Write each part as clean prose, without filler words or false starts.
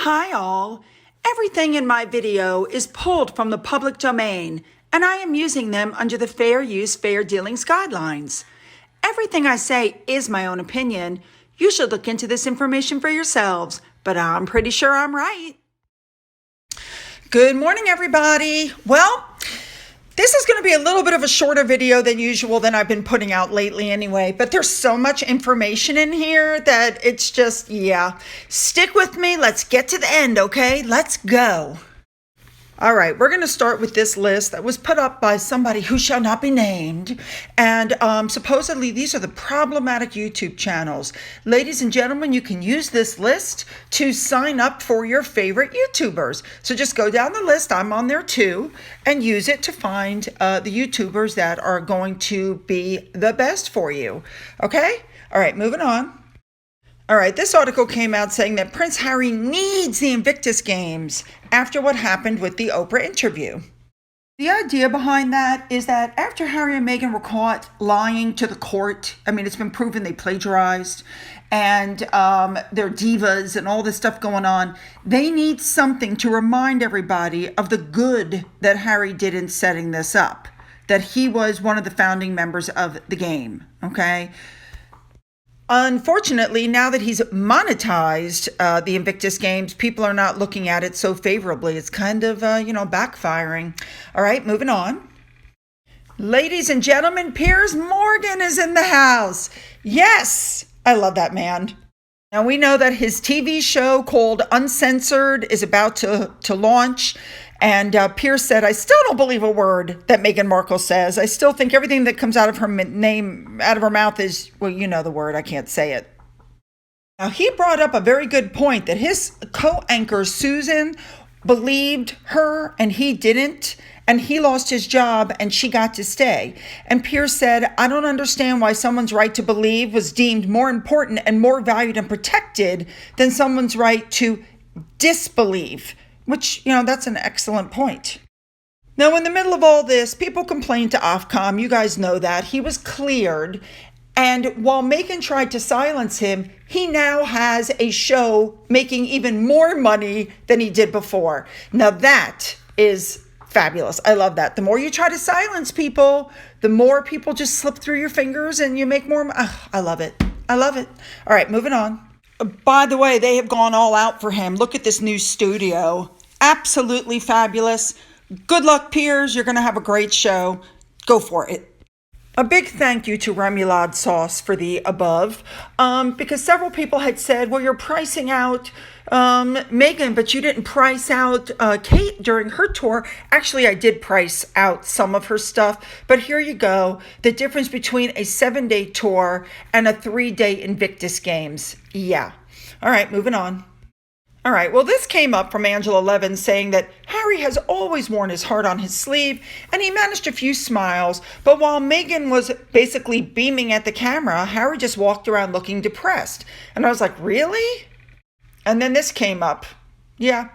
Hi all! Everything in my video is pulled from the public domain, and I am using them under the Fair Use, Fair Dealings guidelines. Everything I say is my own opinion. You should look into this information for yourselves, but I'm pretty sure I'm right. Good morning, everybody. Well, this is going to be a little bit of a shorter video than usual than I've been putting out lately anyway, but there's so much information in here that it's just, stick with me. Let's get to the end, okay? Let's go. All right, we're going to start with this list that was put up by somebody who shall not be named. And supposedly these are the problematic YouTube channels. Ladies and gentlemen, you can use this list to sign up for your favorite YouTubers. So just go down the list, I'm on there too, and use it to find the YouTubers that are going to be the best for you. Okay? All right, moving on. All right, this article came out saying that Prince Harry needs the Invictus Games after what happened with the Oprah interview. The idea behind that is that after Harry and Meghan were caught lying to the court, it's been proven they plagiarized, and they're divas and all this stuff going on, they need something to remind everybody of the good that Harry did in setting this up, that he was one of the founding members of the game, okay? Unfortunately, now that he's monetized the Invictus Games, people are not looking at it so favorably. It's kind of, backfiring. All right, moving on. Ladies and gentlemen, Piers Morgan is in the house. Yes, I love that man. Now, we know that his TV show called Uncensored is about to launch. And Piers said, I still don't believe a word that Meghan Markle says. I still think everything that comes out of her mouth is, well, you know the word, I can't say it. Now, he brought up a very good point that his co-anchor, Susan, believed her and he didn't. And he lost his job and she got to stay. And Piers said, I don't understand why someone's right to believe was deemed more important and more valued and protected than someone's right to disbelieve. Which, that's an excellent point. Now, in the middle of all this, people complained to Ofcom. You guys know that. He was cleared. And while Meghan tried to silence him, he now has a show making even more money than he did before. Now, that is fabulous. I love that. The more you try to silence people, the more people just slip through your fingers and you make more. I love it. I love it. All right, moving on. By the way, they have gone all out for him. Look at this new studio. Absolutely fabulous. Good luck, Piers. You're going to have a great show. Go for it. A big thank you to Remoulade Sauce for the above, because several people had said, well, you're pricing out Meghan, but you didn't price out Kate during her tour. Actually, I did price out some of her stuff, but here you go. The difference between a 7-day tour and a 3-day Invictus Games. Yeah. All right, moving on. All right, well, this came up from Angela Levin saying that Harry has always worn his heart on his sleeve and he managed a few smiles, but while Meghan was basically beaming at the camera, Harry just walked around looking depressed. And I was like, really? And then this came up. Yeah,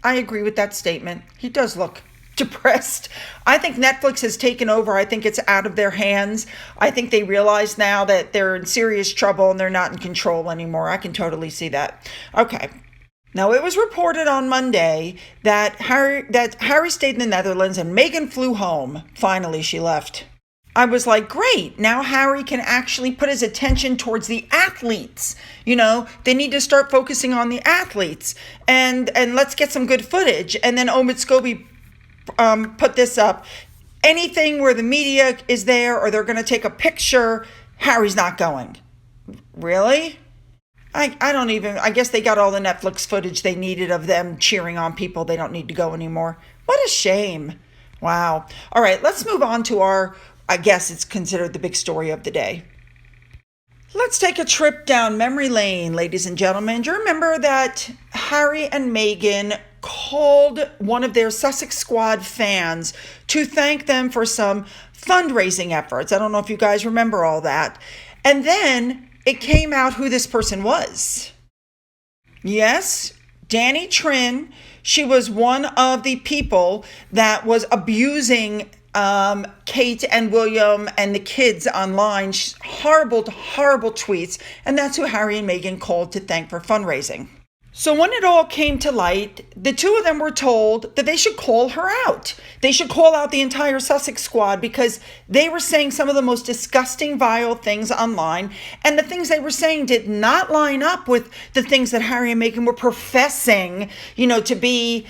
I agree with that statement. He does look depressed. I think Netflix has taken over. I think it's out of their hands. I think they realize now that they're in serious trouble and they're not in control anymore. I can totally see that. Okay. Now, it was reported on Monday that Harry stayed in the Netherlands and Meghan flew home. Finally, she left. I was like, great. Now Harry can actually put his attention towards the athletes. They need to start focusing on the athletes. And let's get some good footage. And then Omid Scobie put this up. Anything where the media is there or they're going to take a picture, Harry's not going. Really? I guess they got all the Netflix footage they needed of them cheering on people. They don't need to go anymore. What a shame. Wow. All right, let's move on to I guess it's considered the big story of the day. Let's take a trip down memory lane, ladies and gentlemen. Do you remember that Harry and Meghan called one of their Sussex Squad fans to thank them for some fundraising efforts? I don't know if you guys remember all that. And then it came out who this person was. Yes, Danny Trin. She was one of the people that was abusing Kate and William and the kids online. Horrible, horrible tweets. And that's who Harry and Meghan called to thank for fundraising. So when it all came to light, the two of them were told that they should call her out. They should call out the entire Sussex squad because they were saying some of the most disgusting, vile things online. And the things they were saying did not line up with the things that Harry and Meghan were professing, to be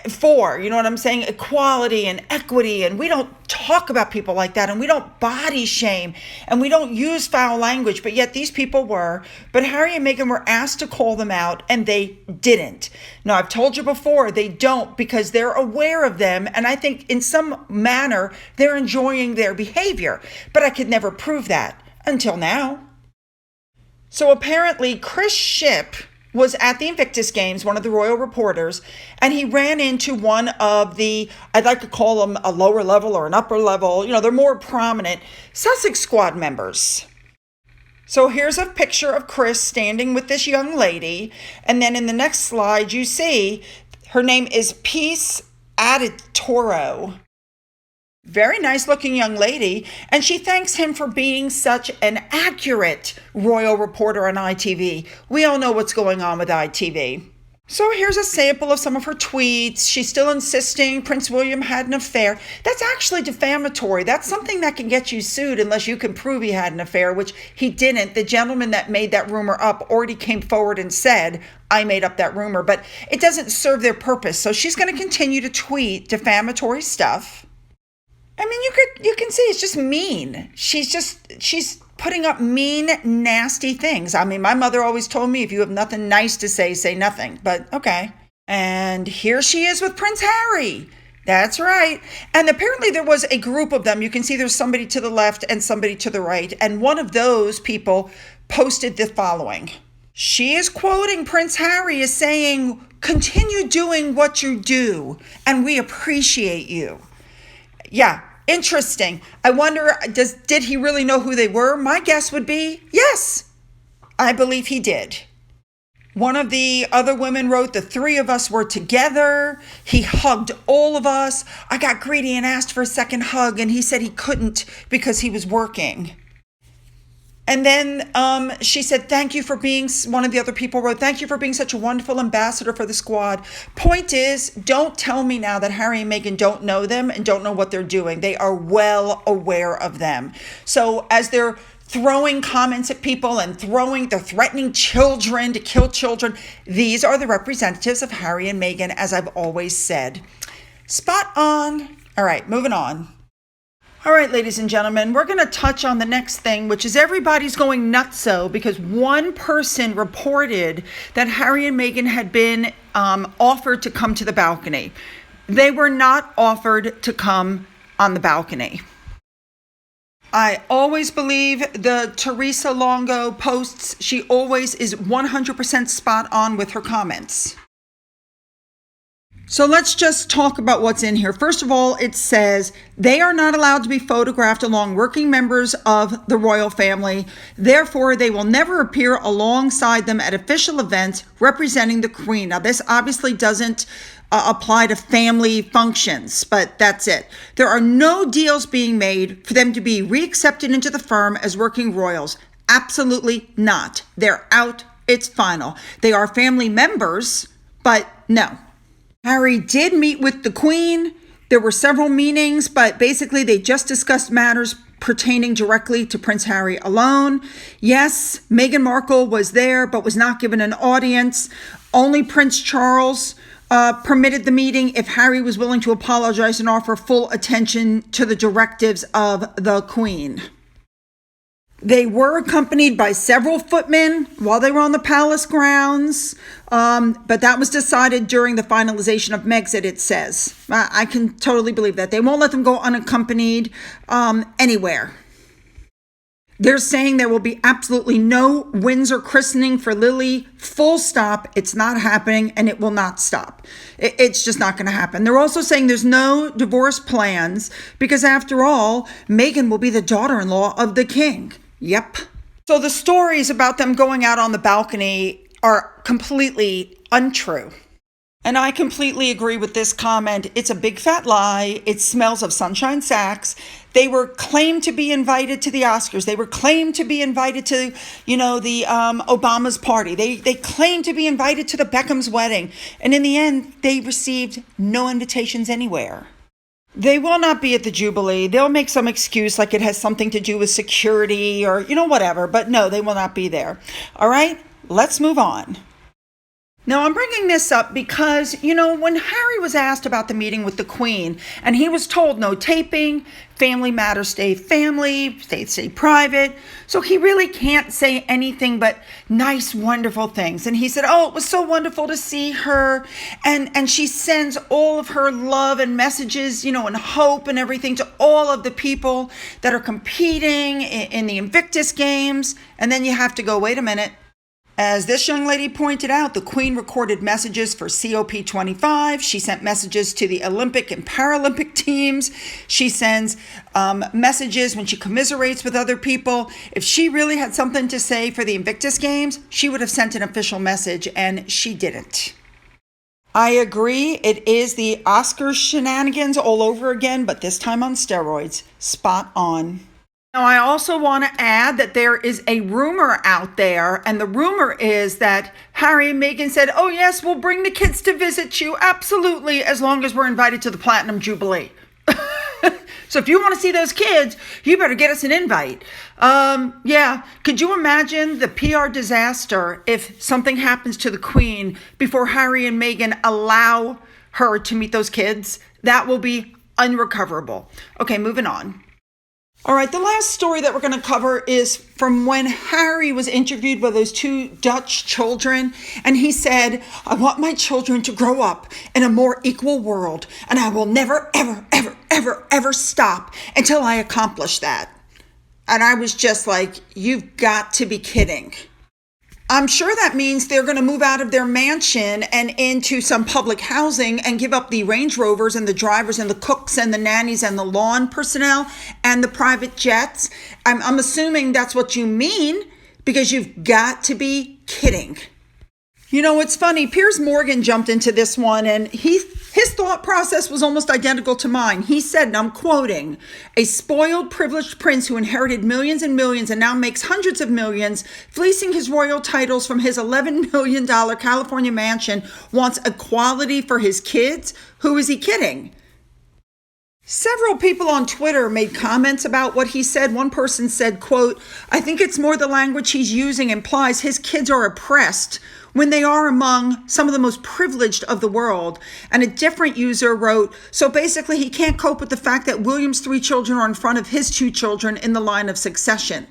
for. You know what I'm saying? Equality and equity. And we don't talk about people like that. And we don't body shame. And we don't use foul language. But yet these people were. But Harry and Meghan were asked to call them out. And they didn't. Now, I've told you before, they don't because they're aware of them. And I think in some manner, they're enjoying their behavior. But I could never prove that until now. So apparently, Chris Shipp was at the Invictus Games, one of the royal reporters, and he ran into one of the, I'd like to call them a lower level or an upper level, they're more prominent Sussex squad members. So here's a picture of Chris standing with this young lady. And then in the next slide, you see her name is Peace Aditoro. Very nice looking young lady. And she thanks him for being such an accurate royal reporter on ITV. We all know what's going on with ITV. So here's a sample of some of her tweets. She's still insisting Prince William had an affair. That's actually defamatory. That's something that can get you sued unless you can prove he had an affair, which he didn't. The gentleman that made that rumor up already came forward and said, I made up that rumor, but it doesn't serve their purpose. So she's going to continue to tweet defamatory stuff. I mean, you can see it's just mean. She's putting up mean, nasty things. I mean, my mother always told me if you have nothing nice to say, say nothing. But okay. And here she is with Prince Harry. That's right. And apparently there was a group of them. You can see there's somebody to the left and somebody to the right. And one of those people posted the following. She is quoting Prince Harry as saying, continue doing what you do, and we appreciate you. Yeah. Interesting. I wonder, did he really know who they were? My guess would be yes. I believe he did. One of the other women wrote, the three of us were together. He hugged all of us. I got greedy and asked for a second hug, and he said he couldn't because he was working. And then she said, thank you for being, one of the other people wrote, thank you for being such a wonderful ambassador for the squad. Point is, don't tell me now that Harry and Meghan don't know them and don't know what they're doing. They are well aware of them. So as they're throwing comments at people and they're threatening children to kill children, these are the representatives of Harry and Meghan, as I've always said. Spot on. All right, moving on. All right, ladies and gentlemen, we're going to touch on the next thing, which is everybody's going nutso because one person reported that Harry and Meghan had been offered to come to the balcony. They were not offered to come on the balcony. I always believe the Teresa Longo posts. She always is 100% spot on with her comments. So let's just talk about what's in here. First of all, it says they are not allowed to be photographed along working members of the royal family. Therefore, they will never appear alongside them at official events representing the Queen. Now, this obviously doesn't apply to family functions, but that's it. There are no deals being made for them to be reaccepted into the firm as working royals. Absolutely not. They're out. It's final. They are family members, but no. Harry did meet with the Queen. There were several meetings, but basically they just discussed matters pertaining directly to Prince Harry alone. Yes, Meghan Markle was there, but was not given an audience. Only Prince Charles permitted the meeting if Harry was willing to apologize and offer full attention to the directives of the Queen. They were accompanied by several footmen while they were on the palace grounds, but that was decided during the finalization of Megxit, it says. I can totally believe that. They won't let them go unaccompanied anywhere. They're saying there will be absolutely no Windsor christening for Lily. Full stop. It's not happening, and it will not stop. It's just not going to happen. They're also saying there's no divorce plans because, after all, Meghan will be the daughter-in-law of the king. Yep. So the stories about them going out on the balcony are completely untrue. And I completely agree with this comment. It's a big fat lie. It smells of Sunshine Sacks. They were claimed to be invited to the Oscars. They were claimed to be invited to, the Obama's party. They claimed to be invited to the Beckham's wedding. And in the end, they received no invitations anywhere. They will not be at the Jubilee. They'll make some excuse like it has something to do with security or, whatever. But no, they will not be there. All right, let's move on. Now, I'm bringing this up because, when Harry was asked about the meeting with the Queen, and he was told no taping, family matters stay family, stay private, so he really can't say anything but nice, wonderful things. And he said, it was so wonderful to see her, and she sends all of her love and messages, and hope and everything to all of the people that are competing in the Invictus Games. And then you have to go, wait a minute. As this young lady pointed out, the Queen recorded messages for COP25. She sent messages to the Olympic and Paralympic teams. She sends messages when she commiserates with other people. If she really had something to say for the Invictus Games, she would have sent an official message, and she didn't. I agree, it is the Oscar shenanigans all over again, but this time on steroids. Spot on. Now, I also want to add that there is a rumor out there, and the rumor is that Harry and Meghan said, yes, we'll bring the kids to visit you, absolutely, as long as we're invited to the Platinum Jubilee. So if you want to see those kids, you better get us an invite. Could you imagine the PR disaster if something happens to the Queen before Harry and Meghan allow her to meet those kids? That will be unrecoverable. Okay, moving on. All right, the last story that we're going to cover is from when Harry was interviewed by those two Dutch children, and he said, I want my children to grow up in a more equal world, and I will never, ever, ever, ever, ever stop until I accomplish that. And I was just like, you've got to be kidding. I'm sure that means they're going to move out of their mansion and into some public housing and give up the Range Rovers and the drivers and the cooks and the nannies and the lawn personnel and the private jets. I'm assuming that's what you mean, because you've got to be kidding. It's funny. Piers Morgan jumped into this one, and his thought process was almost identical to mine. He said, and I'm quoting, a spoiled, privileged prince who inherited millions and millions and now makes hundreds of millions, fleecing his royal titles from his $11 million California mansion, wants equality for his kids? Who is he kidding? Several people on Twitter made comments about what he said. One person said, quote, I think it's more the language he's using implies his kids are oppressed when they are among some of the most privileged of the world. And a different user wrote, so basically he can't cope with the fact that William's 3 children are in front of his 2 children in the line of succession.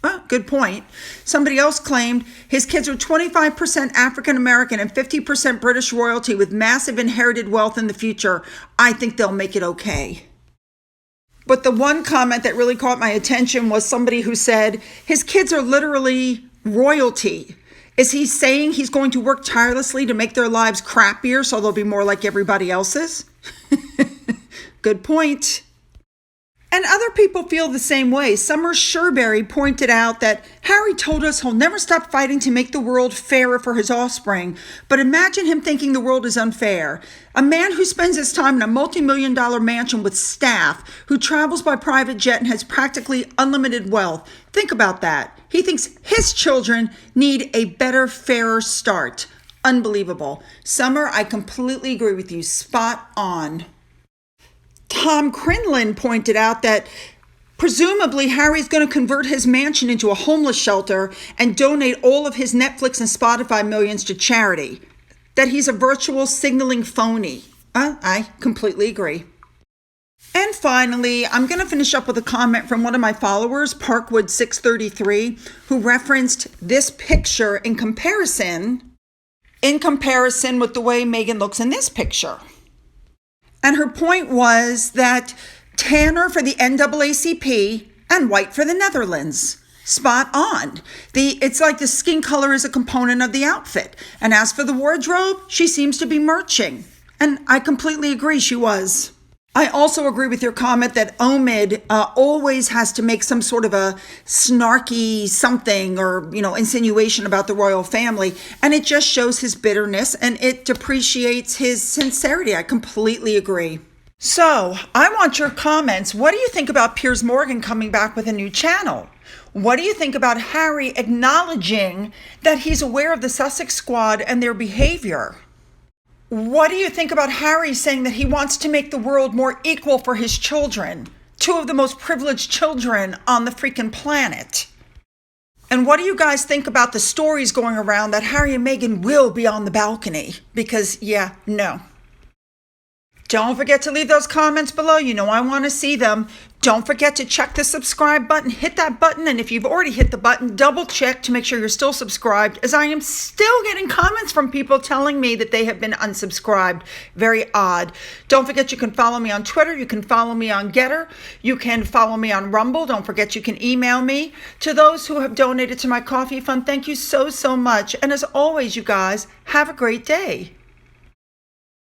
Well, good point. Somebody else claimed his kids are 25% African American and 50% British royalty with massive inherited wealth in the future. I think they'll make it okay. But the one comment that really caught my attention was somebody who said his kids are literally royalty. Is he saying he's going to work tirelessly to make their lives crappier so they'll be more like everybody else's? Good point. And other people feel the same way. Summer Sherberry pointed out that Harry told us he'll never stop fighting to make the world fairer for his offspring. But imagine him thinking the world is unfair. A man who spends his time in a multi-million-dollar mansion with staff, who travels by private jet and has practically unlimited wealth. Think about that. He thinks his children need a better, fairer start. Unbelievable. Summer, I completely agree with you. Spot on. Tom Crinlin pointed out that presumably Harry's going to convert his mansion into a homeless shelter and donate all of his Netflix and Spotify millions to charity. That he's a virtual signaling phony. I completely agree. And finally, I'm going to finish up with a comment from one of my followers, Parkwood633, who referenced this picture in comparison with the way Meghan looks in this picture. And her point was that tanner for the NAACP and white for the Netherlands. Spot on. It's like the skin color is a component of the outfit. And as for the wardrobe, she seems to be merching. And I completely agree, she was. I also agree with your comment that Omid always has to make some sort of a snarky something or, insinuation about the royal family. And it just shows his bitterness and it depreciates his sincerity. I completely agree. So I want your comments. What do you think about Piers Morgan coming back with a new channel? What do you think about Harry acknowledging that he's aware of the Sussex Squad and their behavior? What do you think about Harry saying that he wants to make the world more equal for his children? Two of the most privileged children on the freaking planet. And what do you guys think about the stories going around that Harry and Meghan will be on the balcony? Because, no. Don't forget to leave those comments below. I want to see them. Don't forget to check the subscribe button. Hit that button. And if you've already hit the button, double check to make sure you're still subscribed, as I am still getting comments from people telling me that they have been unsubscribed. Very odd. Don't forget you can follow me on Twitter. You can follow me on Getter. You can follow me on Rumble. Don't forget you can email me. To those who have donated to my coffee fund, thank you so, so much. And as always, you guys, have a great day.